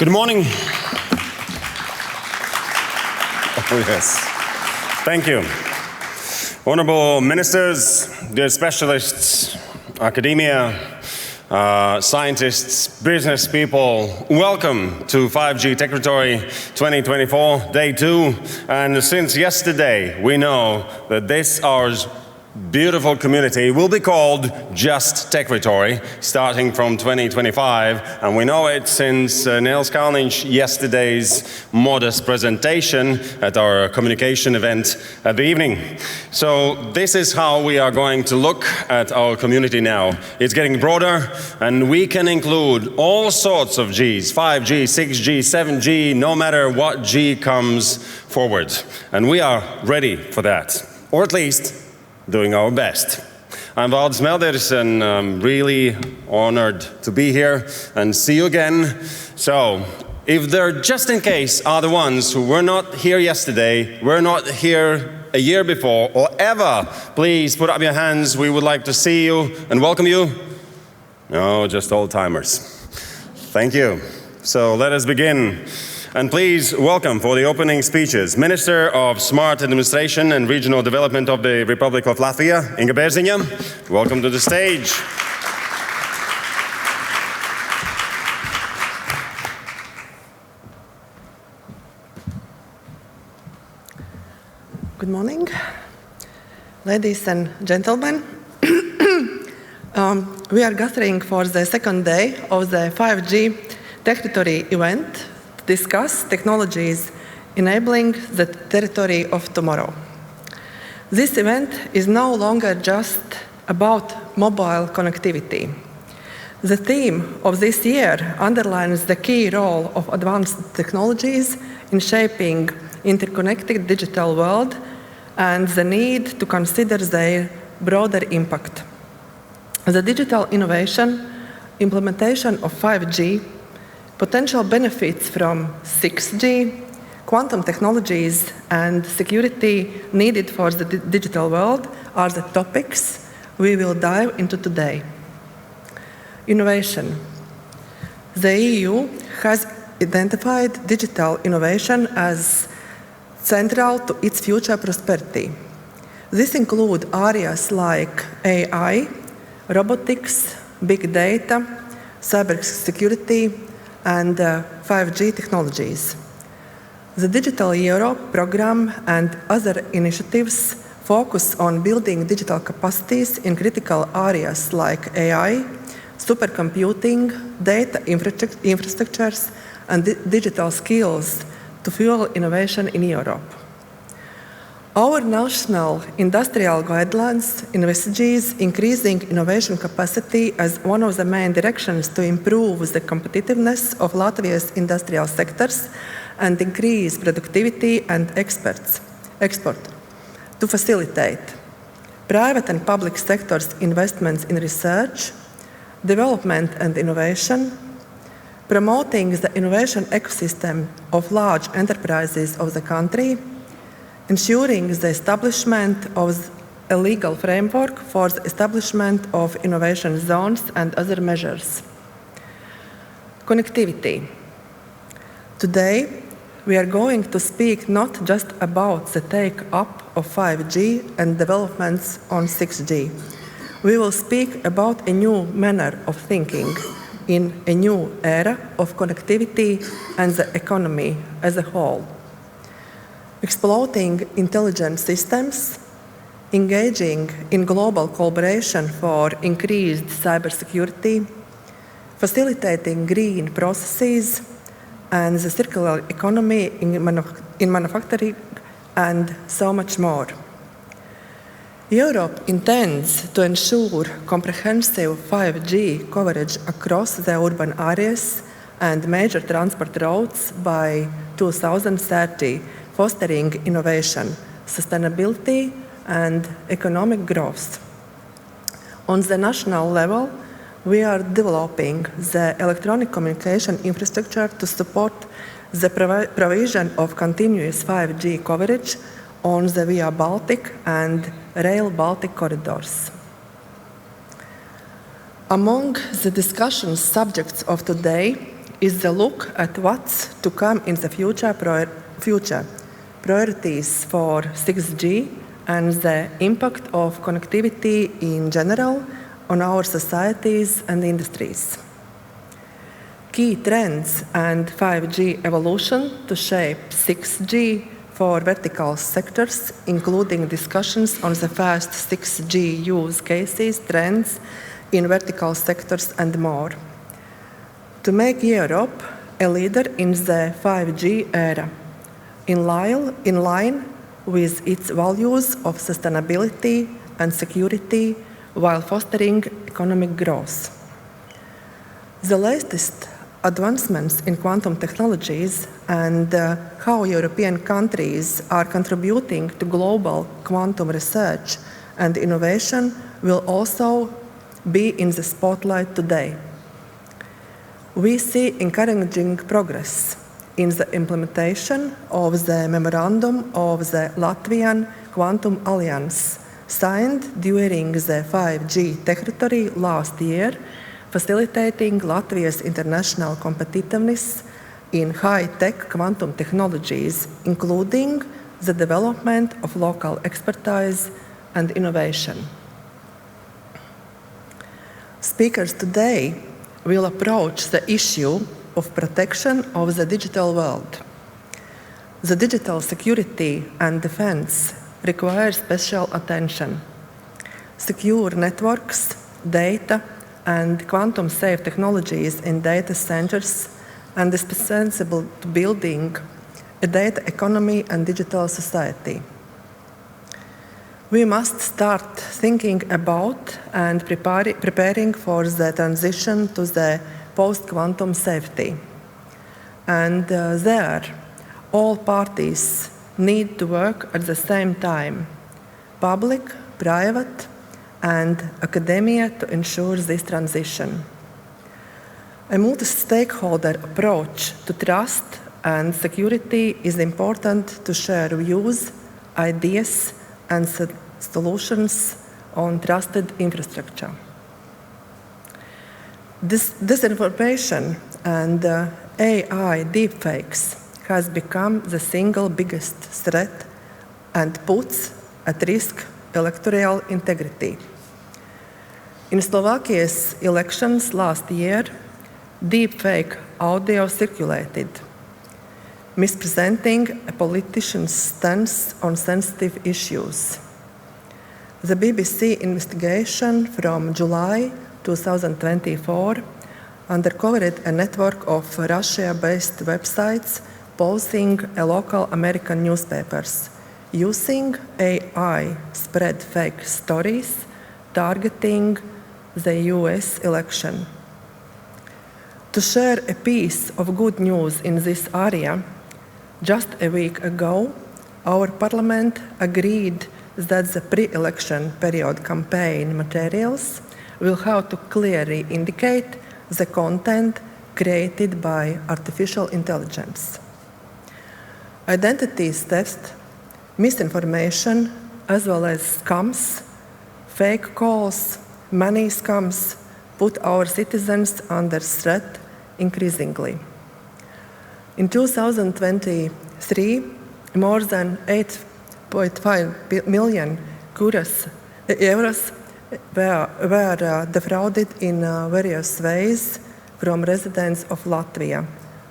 Good morning. Oh, yes. Thank you. Honorable ministers, dear specialists, academia, scientists, business people, welcome to 5G Techritory 2024, day 2. And since yesterday, we know that this hour's beautiful community will be called just Techritory, starting from 2025. And we know it since Niels Kalniņš yesterday's modest presentation at our communication event at the evening. So this is how we are going to look at our community now. It's getting broader, and we can include all sorts of Gs, 5G, 6G, 7G, no matter what G comes forward. And we are ready for that, or at least doing our best. I'm Valdis Melders, and I'm really honored to be here and see you again. So, if there just in case are the ones who were not here yesterday, were not here a year before, or ever, please put up your hands. We would like to see you and welcome you. No, just old-timers. Thank you. So let us begin. And please welcome for the opening speeches, Minister of Smart Administration and Regional Development of the Republic of Latvia, Inga Bērziņa. Welcome to the stage. Good morning, ladies and gentlemen. We are gathering for the second day of the 5G Techritory event, discuss technologies enabling the territory of tomorrow. This event is no longer just about mobile connectivity. The theme of this year underlines the key role of advanced technologies in shaping interconnected digital world and the need to consider their broader impact. The digital innovation, implementation of 5G, potential benefits from 6G, quantum technologies, and security needed for the digital world are the topics we will dive into today. Innovation. The EU has identified digital innovation as central to its future prosperity. This includes areas like AI, robotics, big data, cybersecurity, and 5G technologies. The Digital Europe program and other initiatives focus on building digital capacities in critical areas like AI, supercomputing, data infrastructures, and digital skills to fuel innovation in Europe. Our national industrial guidelines envisages increasing innovation capacity as one of the main directions to improve the competitiveness of Latvia's industrial sectors and increase productivity and export to facilitate private and public sectors' investments in research, development and innovation, promoting the innovation ecosystem of large enterprises of the country, ensuring the establishment of a legal framework for the establishment of innovation zones and other measures. Connectivity. Today, we are going to speak not just about the take-up of 5G and developments on 6G. We will speak about a new manner of thinking in a new era of connectivity and the economy as a whole. Exploiting intelligent systems, engaging in global collaboration for increased cybersecurity, facilitating green processes, and the circular economy in manufacturing, and so much more. Europe intends to ensure comprehensive 5G coverage across the urban areas and major transport routes by 2030, fostering innovation, sustainability, and economic growth. On the national level, we are developing the electronic communication infrastructure to support the provision of continuous 5G coverage on the Via Baltic and Rail Baltic corridors. Among the discussion subjects of today is the look at what's to come in the future, priorities for 6G and the impact of connectivity in general on our societies and industries. Key trends and 5G evolution to shape 6G for vertical sectors, including discussions on the first 6G use cases, trends in vertical sectors, and more. To make Europe a leader in the 5G era, in line with its values of sustainability and security while fostering economic growth. The latest advancements in quantum technologies and how European countries are contributing to global quantum research and innovation will also be in the spotlight today. We see encouraging progress in the implementation of the Memorandum of the Latvian Quantum Alliance, signed during the 5G Techritory last year, facilitating Latvia's international competitiveness in high-tech quantum technologies, including the development of local expertise and innovation. Speakers today will approach the issue of protection of the digital world. The digital security and defense require special attention. Secure networks, data, and quantum-safe technologies in data centers and indispensable to building a data economy and digital society. We must start thinking about and preparing for the transition to the post-quantum safety. And there, all parties need to work at the same time, public, private, and academia, to ensure this transition. A multi-stakeholder approach to trust and security is important to share views, ideas, and solutions on trusted infrastructure. Disinformation and AI deepfakes has become the single biggest threat and puts at risk electoral integrity. In Slovakia's elections last year, deepfake audio circulated, mispresenting a politician's stance on sensitive issues. The BBC investigation from July 2024 uncovered a network of Russia-based websites posting local American newspapers, using AI spread fake stories targeting the US election. To share a piece of good news in this area, just a week ago, our Parliament agreed that the pre-election period campaign materials will have to clearly indicate the content created by artificial intelligence. Identity theft, misinformation, as well as scams, fake calls, money scams put our citizens under threat increasingly. In 2023, more than 8.5 million euros were defrauded in various ways from residents of Latvia,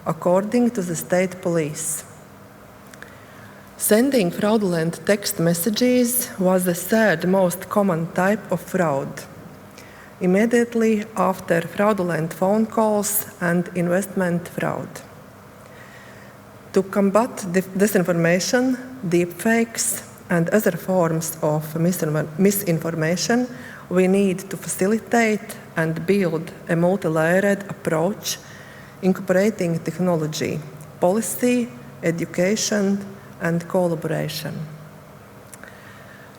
according to the state police. Sending fraudulent text messages was the third most common type of fraud, immediately after fraudulent phone calls and investment fraud. To combat disinformation, deepfakes, and other forms of misinformation, we need to facilitate and build a multi-layered approach incorporating technology, policy, education, and collaboration.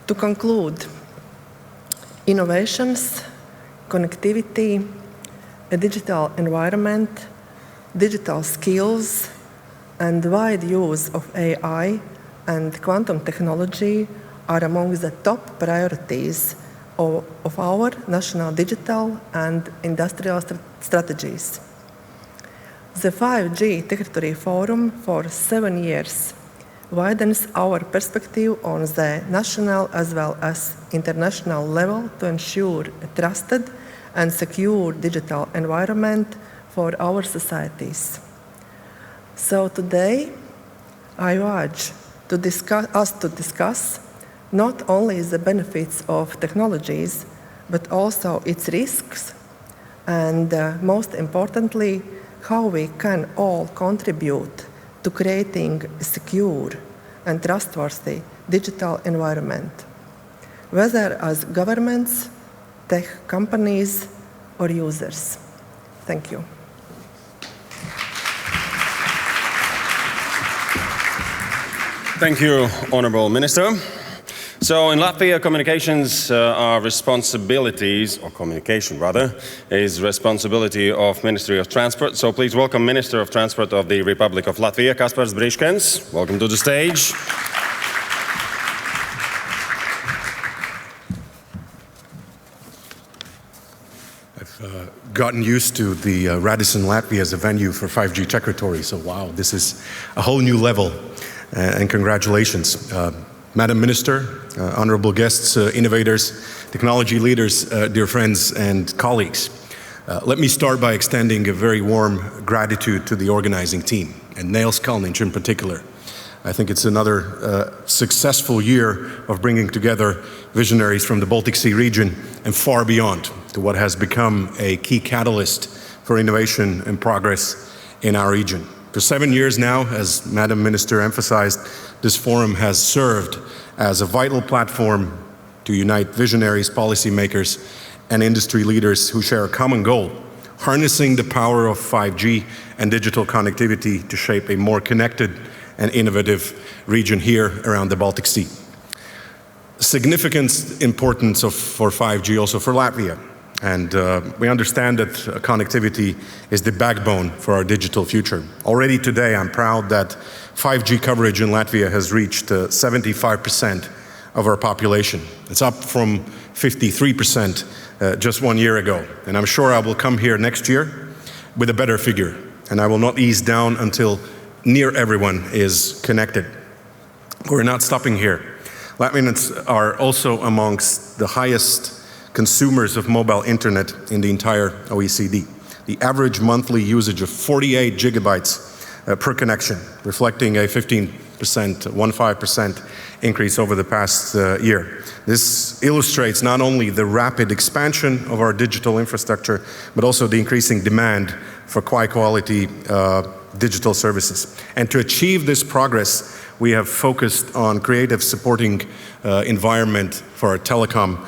To conclude, innovations, connectivity, a digital environment, digital skills, and wide use of AI and quantum technology are among the top priorities of our national digital and industrial strategies. The 5G Techritory Forum for 7 years widens our perspective on the national as well as international level to ensure a trusted and secure digital environment for our societies. So today, I urge us to discuss not only the benefits of technologies, but also its risks, and most importantly, how we can all contribute to creating a secure and trustworthy digital environment, whether as governments, tech companies, or users. Thank you. Thank you, Honourable Minister. So in Latvia, communications are responsibilities, or communication rather, is responsibility of Ministry of Transport. So please welcome Minister of Transport of the Republic of Latvia, Kaspars Briškens. Welcome to the stage. I've gotten used to the Radisson Latvia as a venue for 5G Techritory, so wow, this is a whole new level, and congratulations. Madam Minister, honorable guests, innovators, technology leaders, dear friends and colleagues. Let me start by extending a very warm gratitude to the organizing team, and Nails Kalniņš in particular. I think it's another successful year of bringing together visionaries from the Baltic Sea region and far beyond to what has become a key catalyst for innovation and progress in our region. For 7 years now, as Madam Minister emphasized, this forum has served as a vital platform to unite visionaries, policymakers, and industry leaders who share a common goal, harnessing the power of 5G and digital connectivity to shape a more connected and innovative region here around the Baltic Sea. Significant importance for 5G also for Latvia. And we understand that connectivity is the backbone for our digital future. Already today, I'm proud that 5G coverage in Latvia has reached 75% of our population. It's up from 53% just 1 year ago. And I'm sure I will come here next year with a better figure. And I will not ease down until near everyone is connected. We're not stopping here. Latvians are also amongst the highest consumers of mobile internet in the entire OECD. The average monthly usage of 48 gigabytes per connection, reflecting a 15% increase over the past year. This illustrates not only the rapid expansion of our digital infrastructure, but also the increasing demand for high-quality digital services. And to achieve this progress, we have focused on creative supporting environment for our telecom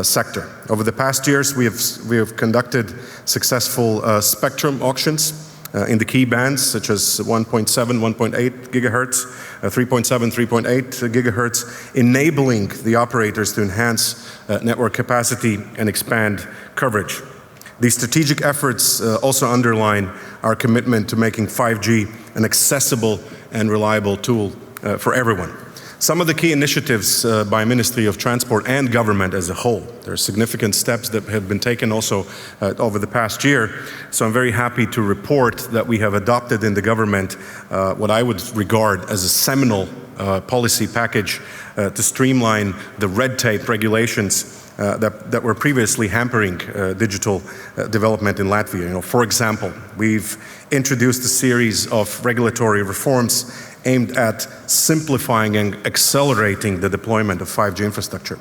sector. Over the past years, we have conducted successful spectrum auctions in the key bands, such as 1.7, 1.8 gigahertz, 3.7, 3.8 gigahertz, enabling the operators to enhance network capacity and expand coverage. These strategic efforts also underline our commitment to making 5G an accessible and reliable tool for everyone. Some of the key initiatives by Ministry of Transport and government as a whole. There are significant steps that have been taken also over the past year. So I'm very happy to report that we have adopted in the government what I would regard as a seminal policy package to streamline the red tape regulations that were previously hampering digital development in Latvia. For example, we've introduced a series of regulatory reforms aimed at simplifying and accelerating the deployment of 5G infrastructure.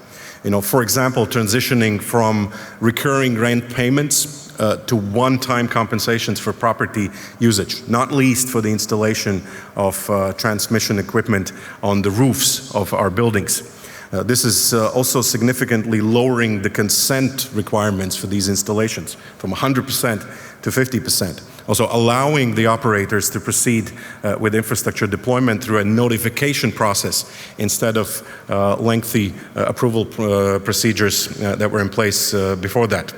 For example, transitioning from recurring rent payments to one-time compensations for property usage, not least for the installation of transmission equipment on the roofs of our buildings. This is also significantly lowering the consent requirements for these installations from 100% to 50%. Also allowing the operators to proceed with infrastructure deployment through a notification process instead of lengthy approval procedures that were in place before that.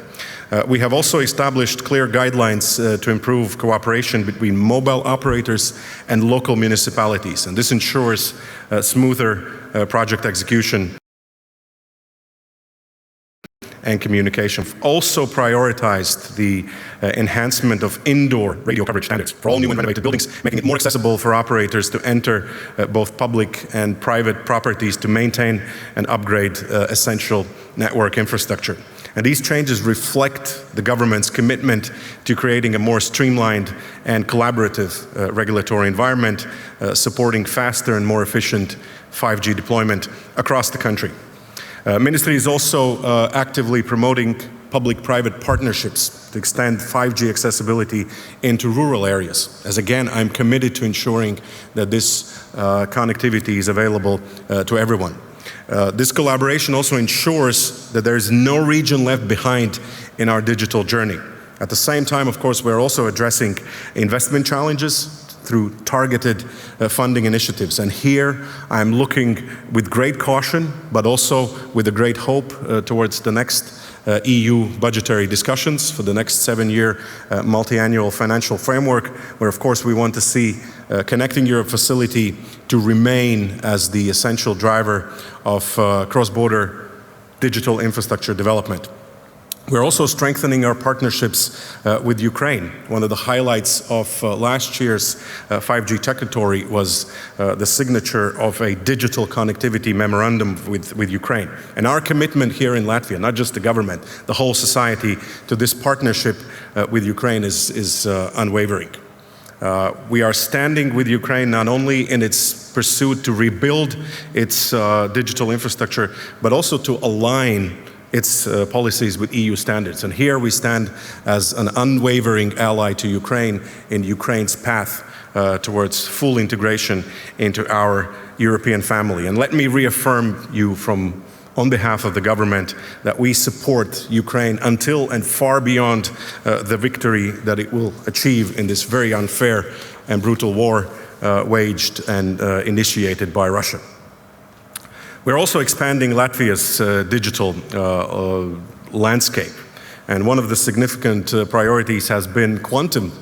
We have also established clear guidelines to improve cooperation between mobile operators and local municipalities, and this ensures smoother project execution and communication. Also prioritized the enhancement of indoor radio coverage standards for all new and renovated buildings, making it more accessible for operators to enter both public and private properties to maintain and upgrade essential network infrastructure. And these changes reflect the government's commitment to creating a more streamlined and collaborative regulatory environment, supporting faster and more efficient 5G deployment across the country. Ministry is also actively promoting public-private partnerships to extend 5G accessibility into rural areas. As again, I'm committed to ensuring that this connectivity is available to everyone. This collaboration also ensures that there is no region left behind in our digital journey. At the same time, of course, we're also addressing investment challenges through targeted funding initiatives. And here I'm looking with great caution, but also with a great hope towards the next EU budgetary discussions for the next 7-year multi-annual financial framework, where of course we want to see Connecting Europe facility to remain as the essential driver of cross-border digital infrastructure development. We're also strengthening our partnerships with Ukraine. One of the highlights of last year's 5G Techritory was the signature of a digital connectivity memorandum with Ukraine. And our commitment here in Latvia, not just the government, the whole society, to this partnership with Ukraine is unwavering. We are standing with Ukraine not only in its pursuit to rebuild its digital infrastructure, but also to align its policies with EU standards. And here we stand as an unwavering ally to Ukraine in Ukraine's path towards full integration into our European family. And let me reaffirm you on behalf of the government that we support Ukraine until and far beyond the victory that it will achieve in this very unfair and brutal war waged and initiated by Russia. We're also expanding Latvia's digital landscape. And one of the significant priorities has been quantum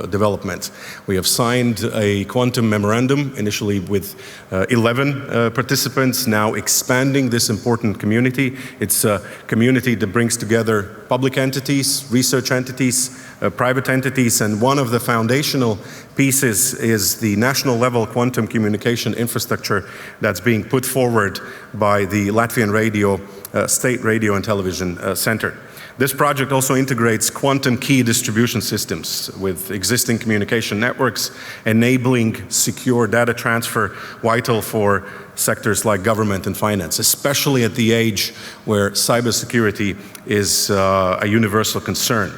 development. We have signed a quantum memorandum, initially with 11 participants, now expanding this important community. It's a community that brings together public entities, research entities, private entities, and one of the foundational pieces is the national level quantum communication infrastructure that's being put forward by the Latvian Radio, State Radio and Television Center. This project also integrates quantum key distribution systems with existing communication networks, enabling secure data transfer, vital for sectors like government and finance, especially at the age where cybersecurity is a universal concern.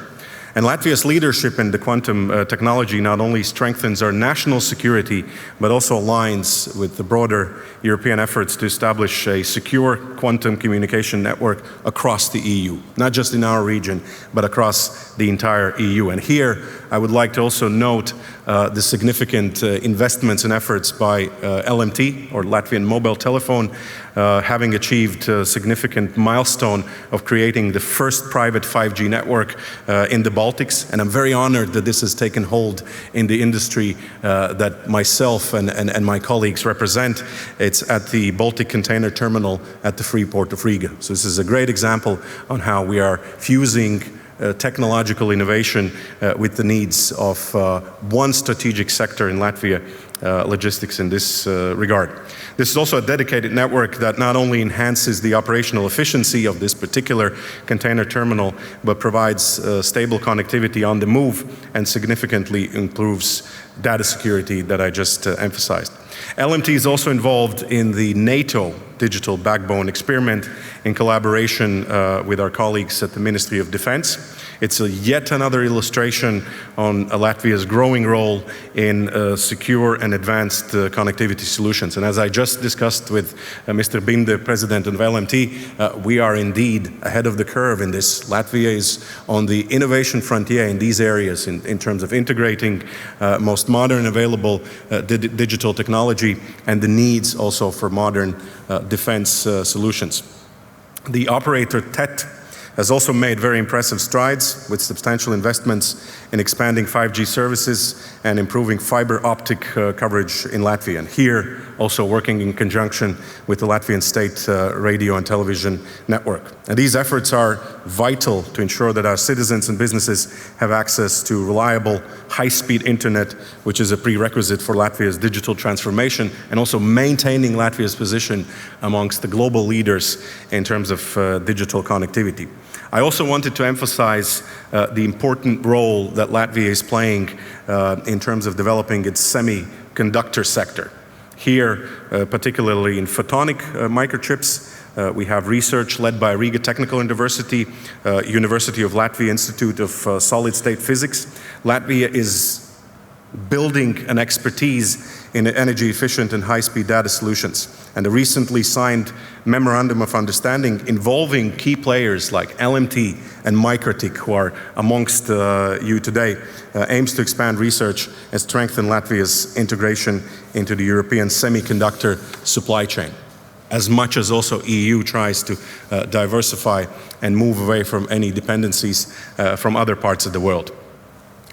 And Latvia's leadership in the quantum technology not only strengthens our national security, but also aligns with the broader European efforts to establish a secure quantum communication network across the EU, not just in our region, but across the entire EU. And here, I would like to also note the significant investments and efforts by LMT, or Latvian Mobile Telephone, having achieved a significant milestone of creating the first private 5G network in the Baltics. And I'm very honored that this has taken hold in the industry that myself and my colleagues represent. It's at the Baltic Container Terminal at the free port of Riga. So this is a great example on how we are fusing technological innovation with the needs of one strategic sector in Latvia, logistics in this regard. This is also a dedicated network that not only enhances the operational efficiency of this particular container terminal, but provides stable connectivity on the move and significantly improves data security that I just emphasized. LMT is also involved in the NATO digital backbone experiment in collaboration with our colleagues at the Ministry of Defense. It's yet another illustration on Latvia's growing role in secure and advanced connectivity solutions. And as I just discussed with Mr. Binde, President of LMT, we are indeed ahead of the curve in this. Latvia is on the innovation frontier in these areas in terms of integrating most modern available digital technology and the needs also for modern defense solutions. The operator TET has also made very impressive strides with substantial investments in expanding 5G services and improving fiber optic coverage in Latvia. And here, also working in conjunction with the Latvian state radio and television network. And these efforts are vital to ensure that our citizens and businesses have access to reliable, high-speed internet, which is a prerequisite for Latvia's digital transformation and also maintaining Latvia's position amongst the global leaders in terms of digital connectivity. I also wanted to emphasize the important role that Latvia is playing in terms of developing its semiconductor sector. Here, particularly in photonic microchips, we have research led by Riga Technical University, University of Latvia Institute of Solid-State Physics. Latvia is building an expertise in energy-efficient and high-speed data solutions. And the recently signed Memorandum of Understanding involving key players like LMT and Microtik, who are amongst you today, aims to expand research and strengthen Latvia's integration into the European semiconductor supply chain, as much as also EU tries to diversify and move away from any dependencies from other parts of the world.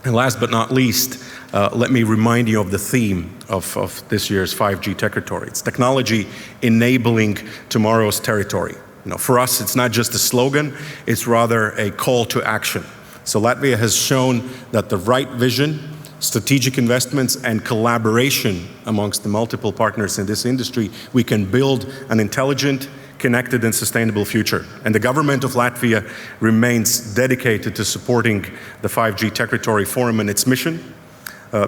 And last but not least, let me remind you of the theme of this year's 5G Techritory. It's technology enabling tomorrow's territory. For us, it's not just a slogan, it's rather a call to action. So Latvia has shown that the right vision, strategic investments, and collaboration amongst the multiple partners in this industry, we can build an intelligent, connected and sustainable future. And the government of Latvia remains dedicated to supporting the 5G Techritory Forum and its mission,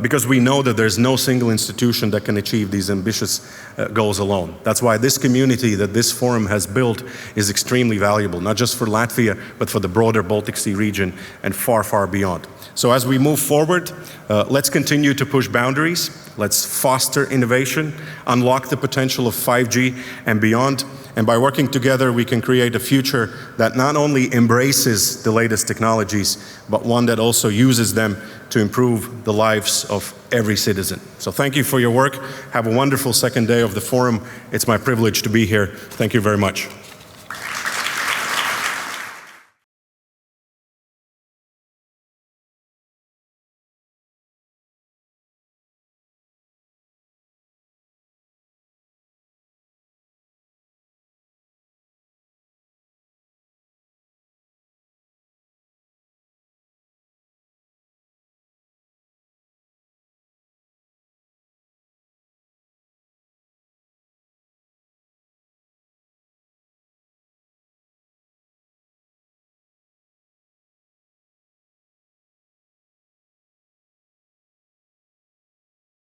because we know that there's no single institution that can achieve these ambitious goals alone. That's why this community that this forum has built is extremely valuable, not just for Latvia, but for the broader Baltic Sea region and far, far beyond. So as we move forward, let's continue to push boundaries, let's foster innovation, unlock the potential of 5G and beyond. And by working together, we can create a future that not only embraces the latest technologies, but one that also uses them to improve the lives of every citizen. So thank you for your work. Have a wonderful second day of the forum. It's my privilege to be here. Thank you very much.